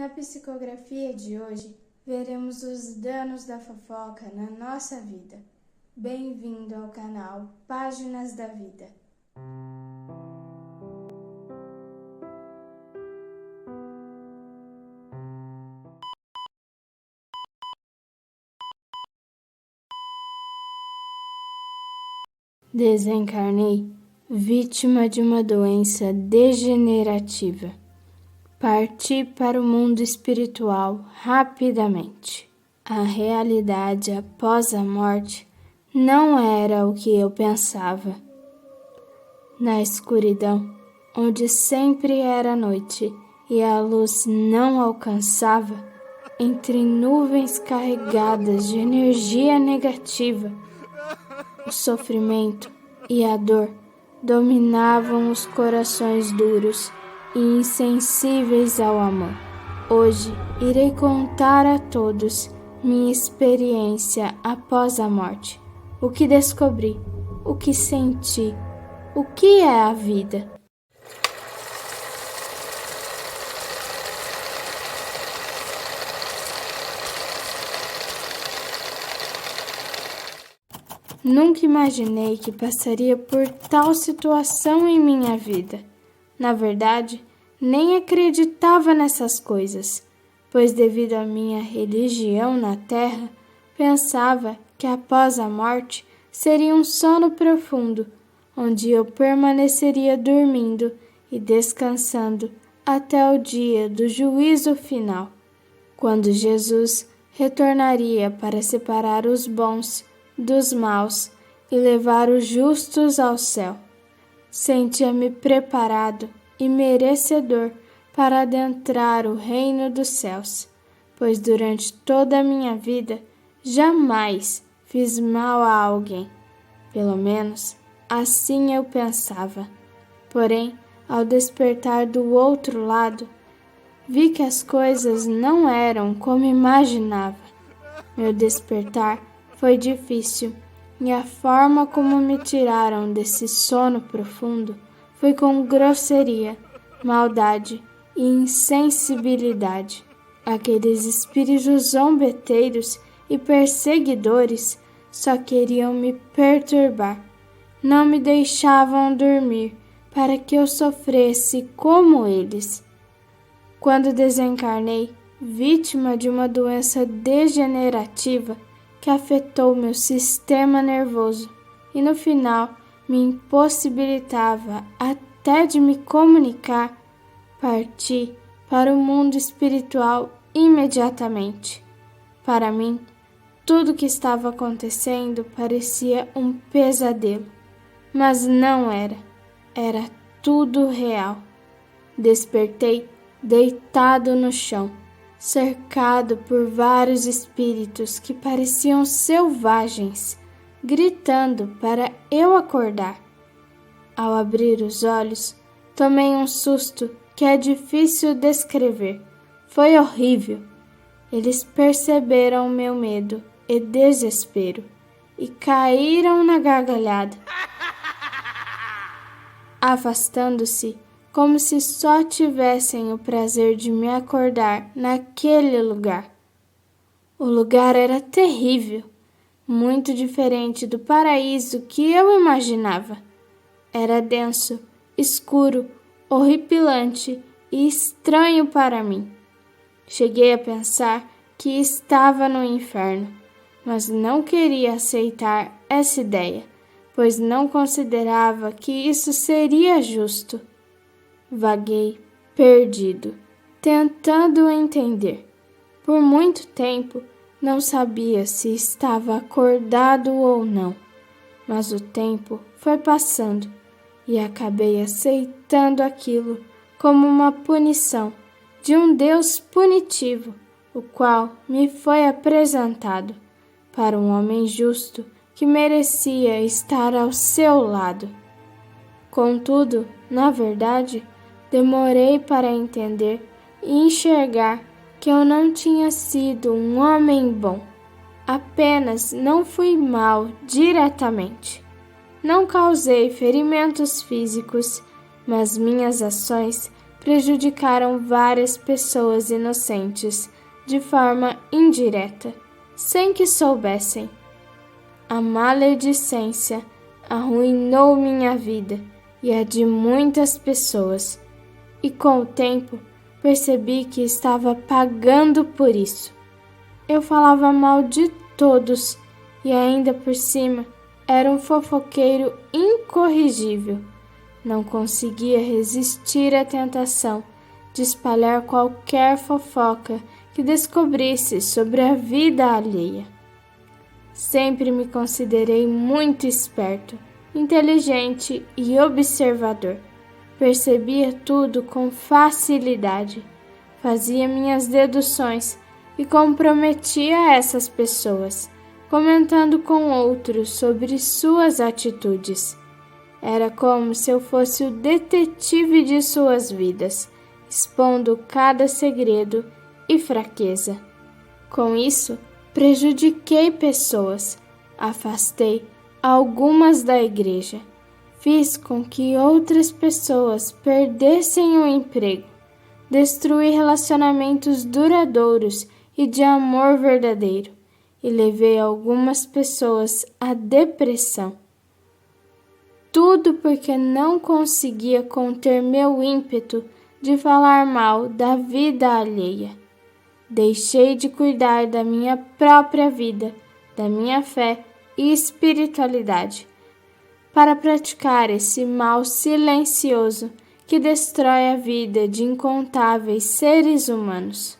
Na psicografia de hoje, veremos os danos da fofoca na nossa vida. Bem-vindo ao canal Páginas da Vida. Desencarnei, vítima de uma doença degenerativa. Parti para o mundo espiritual rapidamente. A realidade após a morte não era o que eu pensava. Na escuridão, onde sempre era noite e a luz não alcançava, entre nuvens carregadas de energia negativa, o sofrimento e a dor dominavam os corações duros e insensíveis ao amor. Hoje irei contar a todos minha experiência após a morte, o que descobri, o que senti, o que é a vida. Nunca imaginei que passaria por tal situação em minha vida. Na verdade, nem acreditava nessas coisas, pois devido à minha religião na Terra, pensava que após a morte seria um sono profundo, onde eu permaneceria dormindo e descansando até o dia do juízo final, quando Jesus retornaria para separar os bons dos maus e levar os justos ao céu. Sentia-me preparado e merecedor para adentrar o reino dos céus, pois durante toda a minha vida jamais fiz mal a alguém. Pelo menos assim eu pensava. Porém, ao despertar do outro lado, vi que as coisas não eram como imaginava. Meu despertar foi difícil, e a forma como me tiraram desse sono profundo foi com grosseria, maldade e insensibilidade. Aqueles espíritos zombeteiros e perseguidores só queriam me perturbar. Não me deixavam dormir para que eu sofresse como eles. Quando desencarnei, vítima de uma doença degenerativa que afetou meu sistema nervoso e no final me impossibilitava até de me comunicar, parti para o mundo espiritual imediatamente. Para mim, tudo o que estava acontecendo parecia um pesadelo, mas não era. Era tudo real. Despertei deitado no chão, cercado por vários espíritos que pareciam selvagens, gritando para eu acordar. Ao abrir os olhos, tomei um susto que é difícil descrever. Foi horrível. Eles perceberam meu medo e desespero e caíram na gargalhada, afastando-se como se só tivessem o prazer de me acordar naquele lugar. O lugar era terrível, muito diferente do paraíso que eu imaginava. Era denso, escuro, horripilante e estranho para mim. Cheguei a pensar que estava no inferno, mas não queria aceitar essa ideia, pois não considerava que isso seria justo. Vaguei, perdido, tentando entender. Por muito tempo, não sabia se estava acordado ou não, mas o tempo foi passando e acabei aceitando aquilo como uma punição de um Deus punitivo, o qual me foi apresentado para um homem justo que merecia estar ao seu lado. Contudo, na verdade, demorei para entender e enxergar que eu não tinha sido um homem bom. Apenas não fui mal diretamente. Não causei ferimentos físicos, mas minhas ações prejudicaram várias pessoas inocentes de forma indireta, sem que soubessem. A maledicência arruinou minha vida e a de muitas pessoas, e com o tempo percebi que estava pagando por isso. Eu falava mal de todos e ainda por cima era um fofoqueiro incorrigível. Não conseguia resistir à tentação de espalhar qualquer fofoca que descobrisse sobre a vida alheia. Sempre me considerei muito esperto, inteligente e observador. Percebia tudo com facilidade, fazia minhas deduções e comprometia essas pessoas, comentando com outros sobre suas atitudes. Era como se eu fosse o detetive de suas vidas, expondo cada segredo e fraqueza. Com isso, prejudiquei pessoas, afastei algumas da igreja, fiz com que outras pessoas perdessem o emprego, destruí relacionamentos duradouros e de amor verdadeiro e levei algumas pessoas à depressão. Tudo porque não conseguia conter meu ímpeto de falar mal da vida alheia. Deixei de cuidar da minha própria vida, da minha fé e espiritualidade, para praticar esse mal silencioso que destrói a vida de incontáveis seres humanos.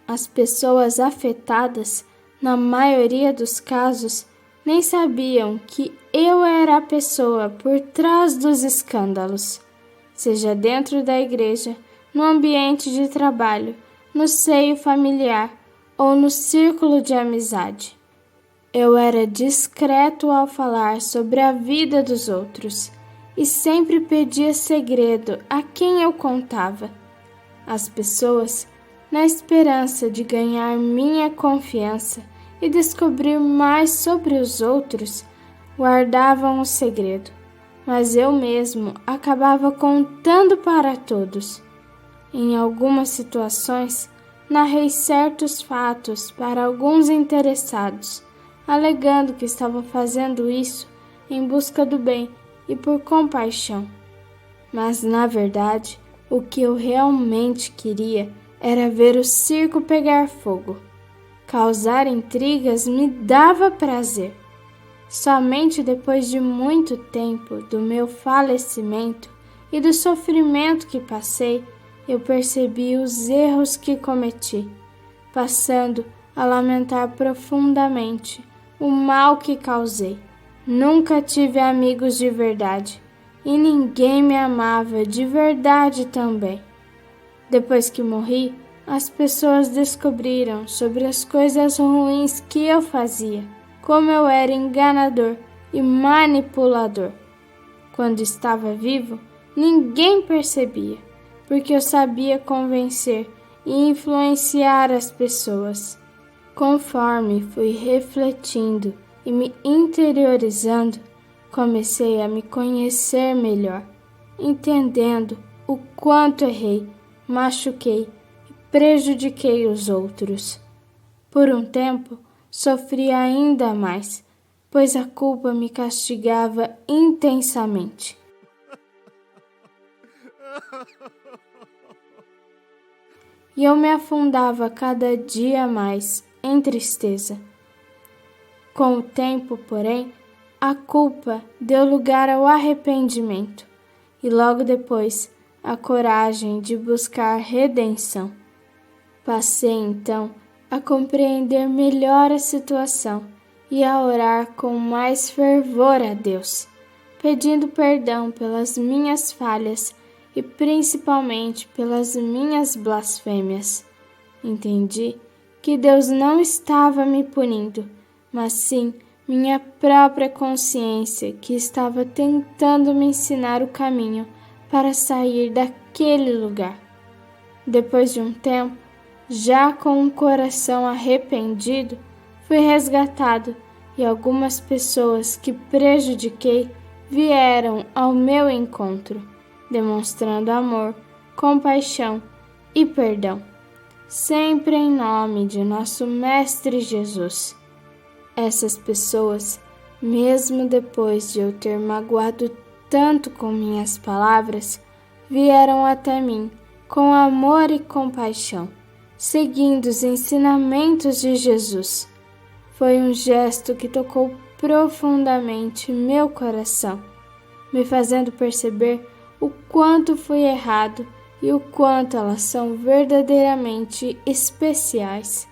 As pessoas afetadas, na maioria dos casos, nem sabiam que eu era a pessoa por trás dos escândalos, seja dentro da igreja, no ambiente de trabalho, no seio familiar ou no círculo de amizade. Eu era discreto ao falar sobre a vida dos outros e sempre pedia segredo a quem eu contava. As pessoas, na esperança de ganhar minha confiança e descobrir mais sobre os outros, guardavam o segredo, mas eu mesmo acabava contando para todos. Em algumas situações, narrei certos fatos para alguns interessados, alegando que estava fazendo isso em busca do bem e por compaixão. Mas, na verdade, o que eu realmente queria era ver o circo pegar fogo. Causar intrigas me dava prazer. Somente depois de muito tempo do meu falecimento e do sofrimento que passei, eu percebi os erros que cometi, passando a lamentar profundamente o mal que causei. Nunca tive amigos de verdade e ninguém me amava de verdade também. Depois que morri, as pessoas descobriram sobre as coisas ruins que eu fazia, como eu era enganador e manipulador. Quando estava vivo, ninguém percebia, porque eu sabia convencer e influenciar as pessoas. Conforme fui refletindo e me interiorizando, comecei a me conhecer melhor, entendendo o quanto errei, machuquei e prejudiquei os outros. Por um tempo, sofri ainda mais, pois a culpa me castigava intensamente. E eu me afundava cada dia mais em tristeza. Com o tempo, porém, a culpa deu lugar ao arrependimento e logo depois a coragem de buscar redenção. Passei então a compreender melhor a situação e a orar com mais fervor a Deus, pedindo perdão pelas minhas falhas e principalmente pelas minhas blasfêmias. Entendi que Deus não estava me punindo, mas sim minha própria consciência que estava tentando me ensinar o caminho para sair daquele lugar. Depois de um tempo, já com um coração arrependido, fui resgatado e algumas pessoas que prejudiquei vieram ao meu encontro, demonstrando amor, compaixão e perdão, sempre em nome de nosso Mestre Jesus. Essas pessoas, mesmo depois de eu ter magoado tanto com minhas palavras, vieram até mim com amor e compaixão, seguindo os ensinamentos de Jesus. Foi um gesto que tocou profundamente meu coração, me fazendo perceber o quanto fui errado e o quanto elas são verdadeiramente especiais.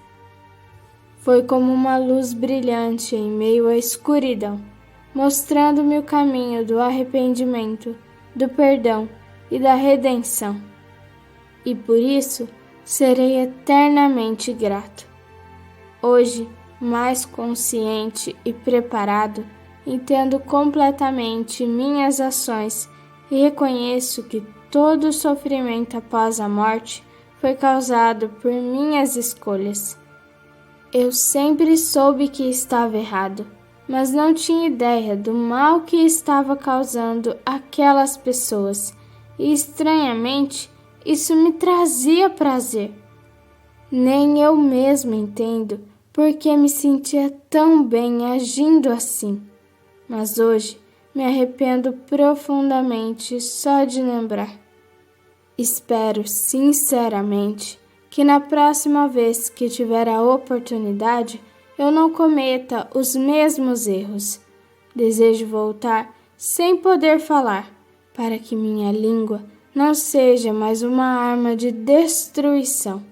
Foi como uma luz brilhante em meio à escuridão, mostrando-me o caminho do arrependimento, do perdão e da redenção. E por isso serei eternamente grato. Hoje, mais consciente e preparado, entendo completamente minhas ações e reconheço que todo o sofrimento após a morte foi causado por minhas escolhas. Eu sempre soube que estava errado, mas não tinha ideia do mal que estava causando aquelas pessoas, e estranhamente isso me trazia prazer. Nem eu mesma entendo por que me sentia tão bem agindo assim, mas hoje me arrependo profundamente só de lembrar. Espero sinceramente que na próxima vez que tiver a oportunidade eu não cometa os mesmos erros. Desejo voltar sem poder falar, para que minha língua não seja mais uma arma de destruição.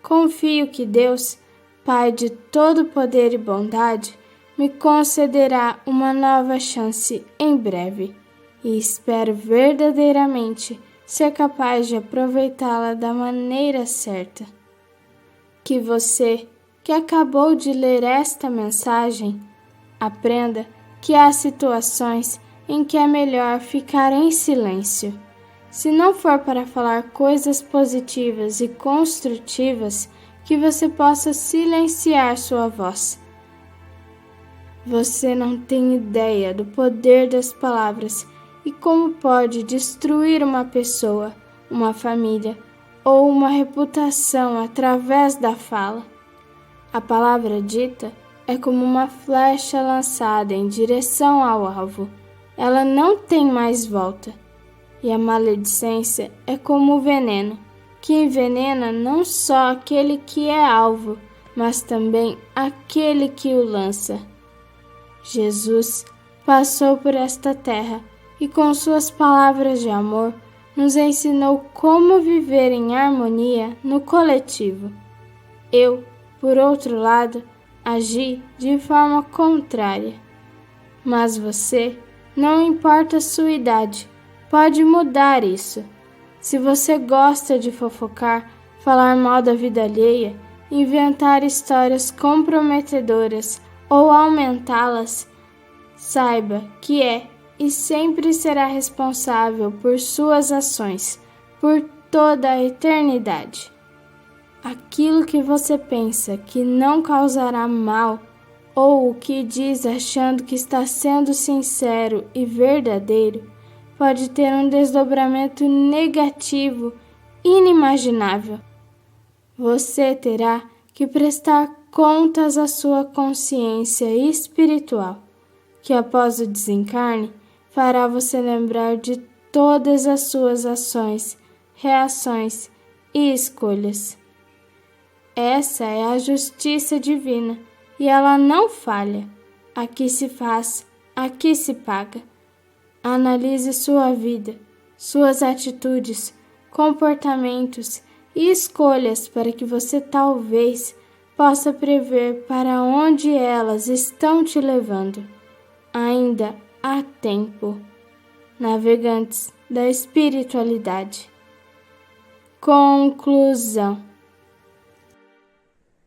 Confio que Deus, Pai de todo poder e bondade, me concederá uma nova chance em breve, e espero verdadeiramente ser capaz de aproveitá-la da maneira certa. Que você, que acabou de ler esta mensagem, aprenda que há situações em que é melhor ficar em silêncio. Se não for para falar coisas positivas e construtivas, que você possa silenciar sua voz. Você não tem ideia do poder das palavras e como pode destruir uma pessoa, uma família ou uma reputação através da fala. A palavra dita é como uma flecha lançada em direção ao alvo. Ela não tem mais volta. E a maledicência é como o veneno, que envenena não só aquele que é alvo, mas também aquele que o lança. Jesus passou por esta terra e com suas palavras de amor nos ensinou como viver em harmonia no coletivo. Eu, por outro lado, agi de forma contrária. Mas você, não importa a sua idade, pode mudar isso. Se você gosta de fofocar, falar mal da vida alheia, inventar histórias comprometedoras ou aumentá-las, saiba que é e sempre será responsável por suas ações, por toda a eternidade. Aquilo que você pensa que não causará mal, ou o que diz achando que está sendo sincero e verdadeiro, pode ter um desdobramento negativo inimaginável. Você terá que prestar contas à sua consciência espiritual, que após o desencarne fará você lembrar de todas as suas ações, reações e escolhas. Essa é a justiça divina e ela não falha. Aqui se faz, aqui se paga. Analise sua vida, suas atitudes, comportamentos e escolhas para que você talvez possa prever para onde elas estão te levando. Ainda há tempo. Navegantes da espiritualidade. Conclusão.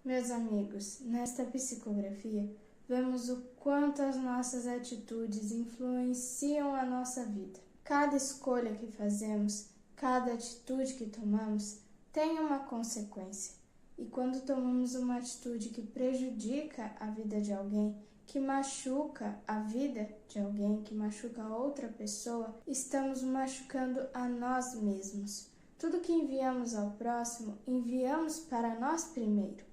Meus amigos, nesta psicografia, vemos o quanto as nossas atitudes influenciam a nossa vida. Cada escolha que fazemos, cada atitude que tomamos, tem uma consequência. E quando tomamos uma atitude que prejudica a vida de alguém, que machuca a vida de alguém, que machuca outra pessoa, estamos machucando a nós mesmos. Tudo que enviamos ao próximo, enviamos para nós primeiro.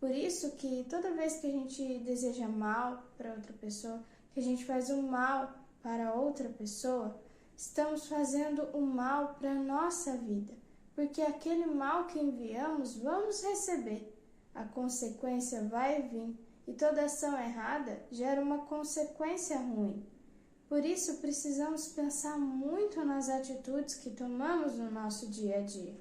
Por isso que toda vez que a gente deseja mal para outra pessoa, que a gente faz o mal para outra pessoa, estamos fazendo o mal para a nossa vida, porque aquele mal que enviamos, vamos receber. A consequência vai vir, e toda ação errada gera uma consequência ruim. Por isso, precisamos pensar muito nas atitudes que tomamos no nosso dia a dia.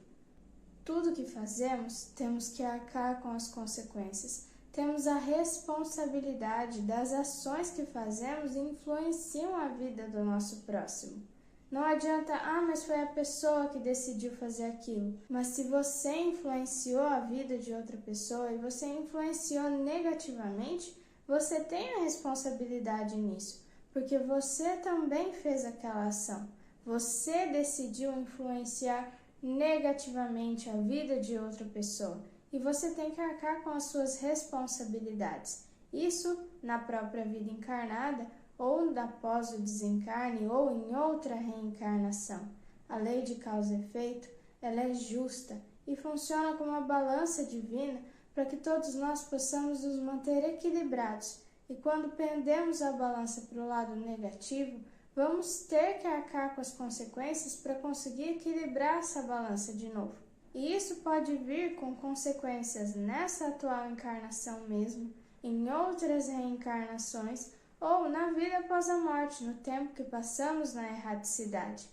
Tudo que fazemos, temos que arcar com as consequências. Temos a responsabilidade das ações que fazemos e influenciam a vida do nosso próximo. Não adianta, mas foi a pessoa que decidiu fazer aquilo. Mas se você influenciou a vida de outra pessoa e você influenciou negativamente, você tem a responsabilidade nisso. Porque você também fez aquela ação. Você decidiu influenciar negativamente a vida de outra pessoa. E você tem que arcar com as suas responsabilidades. Isso na própria vida encarnada, ou após o desencarne, ou em outra reencarnação. A lei de causa e efeito, ela é justa e funciona como uma balança divina para que todos nós possamos nos manter equilibrados. E quando pendemos a balança para o lado negativo, vamos ter que arcar com as consequências para conseguir equilibrar essa balança de novo. E isso pode vir com consequências nessa atual encarnação mesmo, em outras reencarnações ou na vida após a morte, no tempo que passamos na erradicidade.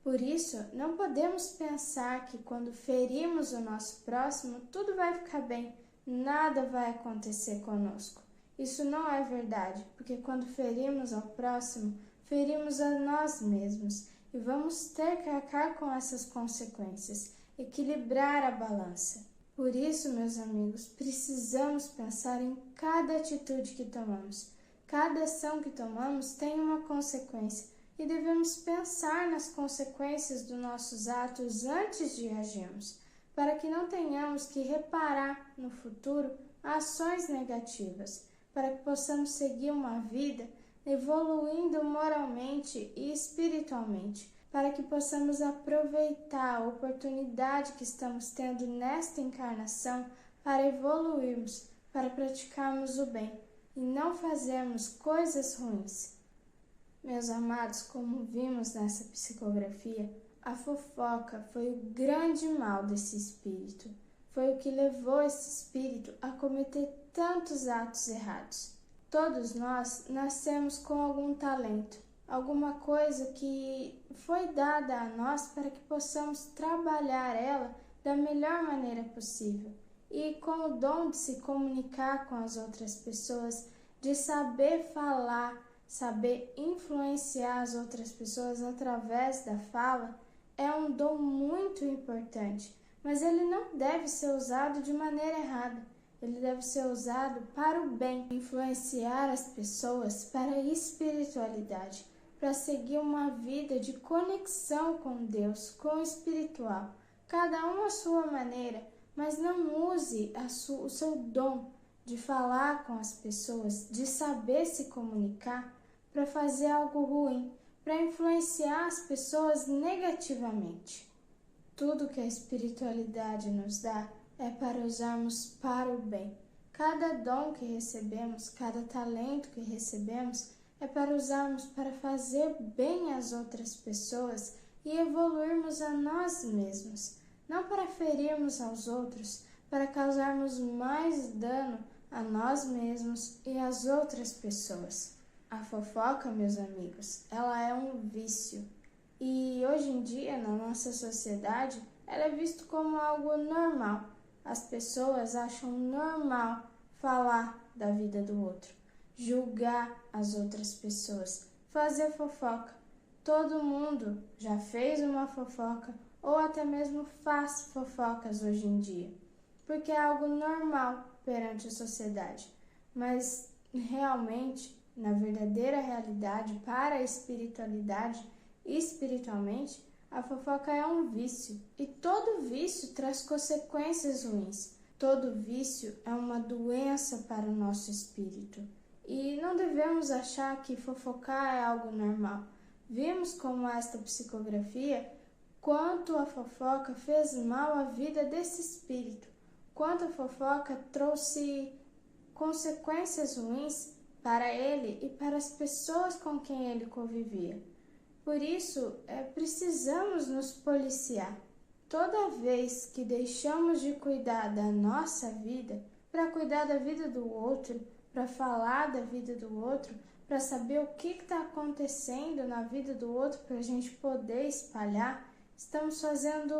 Por isso, não podemos pensar que quando ferimos o nosso próximo, tudo vai ficar bem, nada vai acontecer conosco. Isso não é verdade, porque quando ferimos ao próximo, ferimos a nós mesmos e vamos ter que arcar com essas consequências, equilibrar a balança. Por isso, meus amigos, precisamos pensar em cada atitude que tomamos. Cada ação que tomamos tem uma consequência e devemos pensar nas consequências dos nossos atos antes de agirmos, para que não tenhamos que reparar no futuro ações negativas, para que possamos seguir uma vida evoluindo moralmente e espiritualmente, para que possamos aproveitar a oportunidade que estamos tendo nesta encarnação para evoluirmos, para praticarmos o bem e não fazermos coisas ruins. Meus amados, como vimos nessa psicografia, a fofoca foi o grande mal desse espírito. Foi o que levou esse espírito a cometer tantos atos errados. Todos nós nascemos com algum talento, alguma coisa que foi dada a nós para que possamos trabalhar ela da melhor maneira possível. E com o dom de se comunicar com as outras pessoas, de saber falar, saber influenciar as outras pessoas através da fala, é um dom muito importante. Mas ele não deve ser usado de maneira errada. Ele deve ser usado para o bem, influenciar as pessoas para a espiritualidade, para seguir uma vida de conexão com Deus, com o espiritual. Cada um à sua maneira, mas não use o seu dom de falar com as pessoas, de saber se comunicar para fazer algo ruim, para influenciar as pessoas negativamente. Tudo que a espiritualidade nos dá é para usarmos para o bem. Cada dom que recebemos, cada talento que recebemos é para usarmos para fazer bem às outras pessoas e evoluirmos a nós mesmos, não para ferirmos aos outros, para causarmos mais dano a nós mesmos e às outras pessoas. A fofoca, meus amigos, ela é um vício. E hoje em dia, na nossa sociedade, ela é vista como algo normal. As pessoas acham normal falar da vida do outro, julgar as outras pessoas, fazer fofoca. Todo mundo já fez uma fofoca ou até mesmo faz fofocas hoje em dia, porque é algo normal perante a sociedade. Mas realmente, na verdadeira realidade, para a espiritualmente, a fofoca é um vício, e todo vício traz consequências ruins. Todo vício é uma doença para o nosso espírito. E não devemos achar que fofocar é algo normal. Vimos como esta psicografia quanto a fofoca fez mal à vida desse espírito, quanto a fofoca trouxe consequências ruins para ele e para as pessoas com quem ele convivia. Por isso, precisamos nos policiar. Toda vez que deixamos de cuidar da nossa vida para cuidar da vida do outro, para falar da vida do outro, para saber o que está acontecendo na vida do outro para a gente poder espalhar, estamos fazendo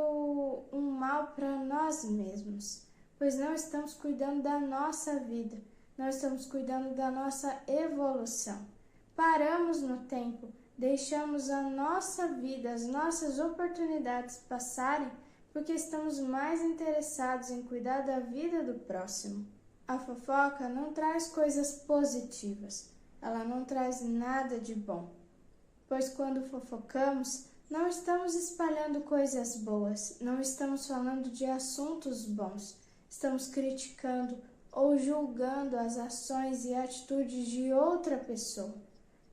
um mal para nós mesmos, pois não estamos cuidando da nossa vida, não estamos cuidando da nossa evolução. Paramos no tempo, deixamos a nossa vida, as nossas oportunidades passarem porque estamos mais interessados em cuidar da vida do próximo. A fofoca não traz coisas positivas, ela não traz nada de bom, pois quando fofocamos, não estamos espalhando coisas boas, não estamos falando de assuntos bons, estamos criticando ou julgando as ações e atitudes de outra pessoa.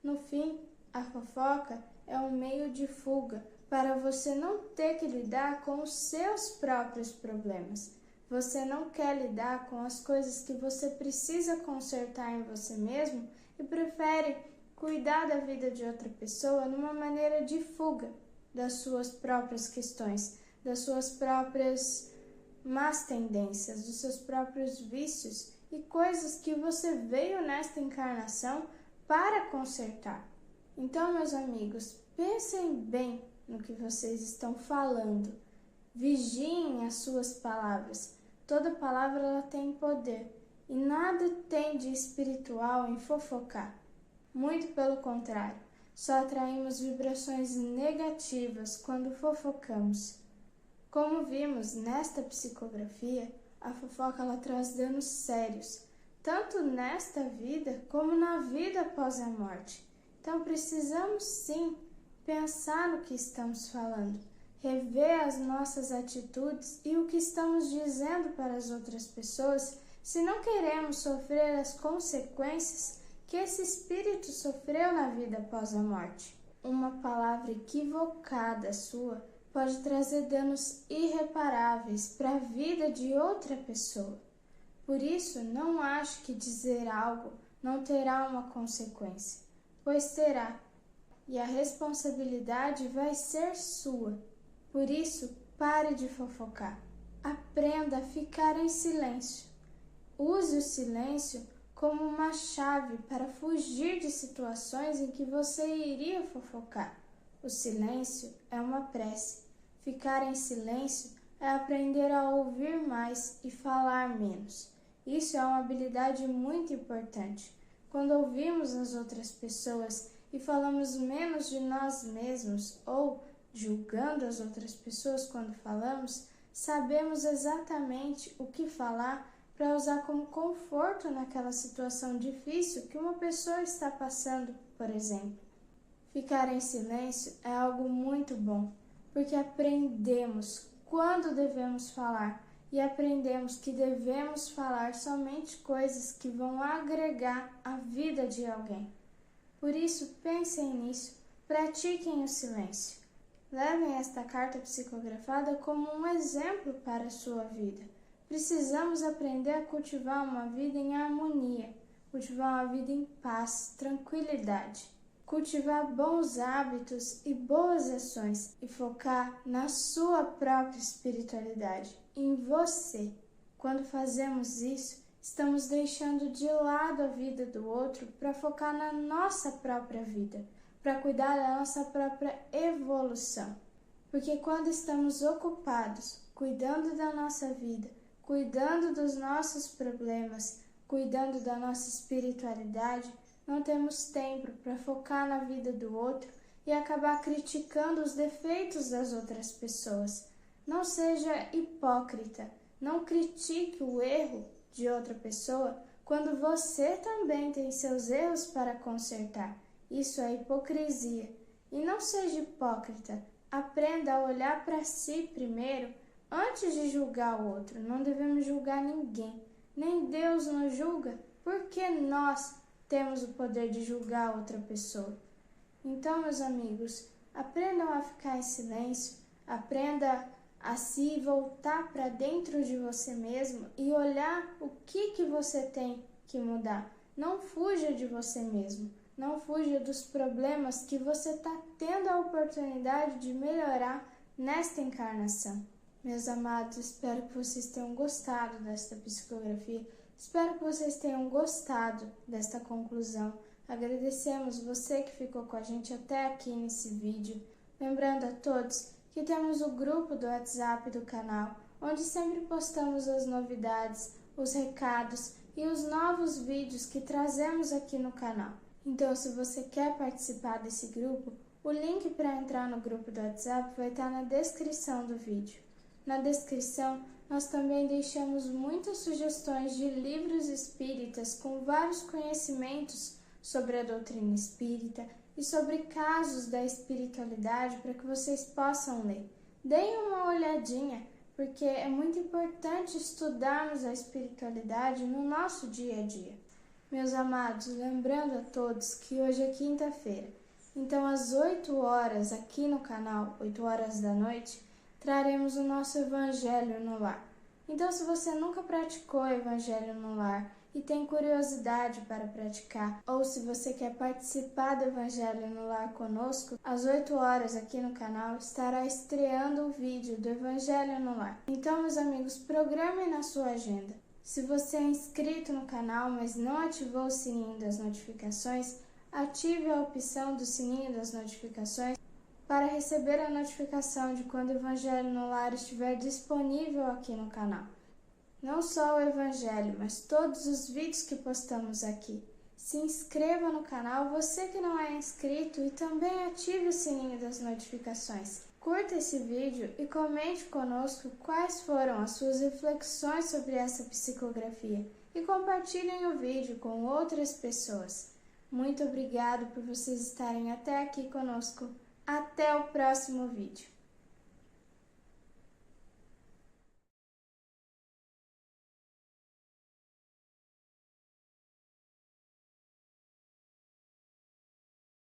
No fim, a fofoca é um meio de fuga para você não ter que lidar com os seus próprios problemas. Você não quer lidar com as coisas que você precisa consertar em você mesmo e prefere cuidar da vida de outra pessoa numa maneira de fuga das suas próprias questões, das suas próprias más tendências, dos seus próprios vícios e coisas que você veio nesta encarnação para consertar. Então, meus amigos, pensem bem no que vocês estão falando. Vigiem as suas palavras. Toda palavra ela tem poder e nada tem de espiritual em fofocar. Muito pelo contrário, só atraímos vibrações negativas quando fofocamos. Como vimos nesta psicografia, a fofoca ela traz danos sérios, tanto nesta vida como na vida após a morte. Então precisamos sim pensar no que estamos falando, rever as nossas atitudes e o que estamos dizendo para as outras pessoas, se não queremos sofrer as consequências que esse espírito sofreu na vida após a morte. Uma palavra equivocada sua pode trazer danos irreparáveis para a vida de outra pessoa. Por isso, não ache que dizer algo não terá uma consequência, pois terá, e a responsabilidade vai ser sua. Por isso, pare de fofocar. Aprenda a ficar em silêncio. Use o silêncio como uma chave para fugir de situações em que você iria fofocar. O silêncio é uma prece. Ficar em silêncio é aprender a ouvir mais e falar menos. Isso é uma habilidade muito importante. Quando ouvimos as outras pessoas e falamos menos de nós mesmos ou julgando as outras pessoas quando falamos, sabemos exatamente o que falar para usar como conforto naquela situação difícil que uma pessoa está passando, por exemplo. Ficar em silêncio é algo muito bom, porque aprendemos quando devemos falar e aprendemos que devemos falar somente coisas que vão agregar a vida de alguém. Por isso, pensem nisso, pratiquem o silêncio. Levem esta carta psicografada como um exemplo para a sua vida. Precisamos aprender a cultivar uma vida em harmonia, cultivar uma vida em paz, tranquilidade, cultivar bons hábitos e boas ações e focar na sua própria espiritualidade, em você. Quando fazemos isso, estamos deixando de lado a vida do outro para focar na nossa própria vida, para cuidar da nossa própria evolução. Porque quando estamos ocupados, cuidando da nossa vida, cuidando dos nossos problemas, cuidando da nossa espiritualidade, não temos tempo para focar na vida do outro e acabar criticando os defeitos das outras pessoas. Não seja hipócrita, não critique o erro de outra pessoa quando você também tem seus erros para consertar. Isso é hipocrisia. E não seja hipócrita. Aprenda a olhar para si primeiro antes de julgar o outro. Não devemos julgar ninguém. Nem Deus nos julga, porque nós temos o poder de julgar outra pessoa. Então, meus amigos, aprendam a ficar em silêncio, Aprenda a se voltar para dentro de você mesmo e olhar o que você tem que mudar. Não fuja de você mesmo. Não fuja dos problemas que você está tendo a oportunidade de melhorar nesta encarnação. Meus amados, espero que vocês tenham gostado desta psicografia. Espero que vocês tenham gostado desta conclusão. Agradecemos você que ficou com a gente até aqui nesse vídeo. Lembrando a todos que temos o grupo do WhatsApp do canal, onde sempre postamos as novidades, os recados e os novos vídeos que trazemos aqui no canal. Então, se você quer participar desse grupo, o link para entrar no grupo do WhatsApp vai estar na descrição do vídeo. Na descrição, nós também deixamos muitas sugestões de livros espíritas com vários conhecimentos sobre a doutrina espírita e sobre casos da espiritualidade para que vocês possam ler. Deem uma olhadinha, porque é muito importante estudarmos a espiritualidade no nosso dia a dia. Meus amados, lembrando a todos que hoje é quinta-feira, então às 8 horas aqui no canal, 8 horas da noite, traremos o nosso Evangelho no Lar. Então, se você nunca praticou Evangelho no Lar e tem curiosidade para praticar, ou se você quer participar do Evangelho no Lar conosco, às 8 horas aqui no canal estará estreando o vídeo do Evangelho no Lar. Então, meus amigos, programem na sua agenda. Se você é inscrito no canal, mas não ativou o sininho das notificações, ative a opção do sininho das notificações para receber a notificação de quando o Evangelho no Lar estiver disponível aqui no canal. Não só o Evangelho, mas todos os vídeos que postamos aqui. Se inscreva no canal, você que não é inscrito, e também ative o sininho das notificações. Curta esse vídeo e comente conosco quais foram as suas reflexões sobre essa psicografia e compartilhem o vídeo com outras pessoas. Muito obrigado por vocês estarem até aqui conosco. Até o próximo vídeo.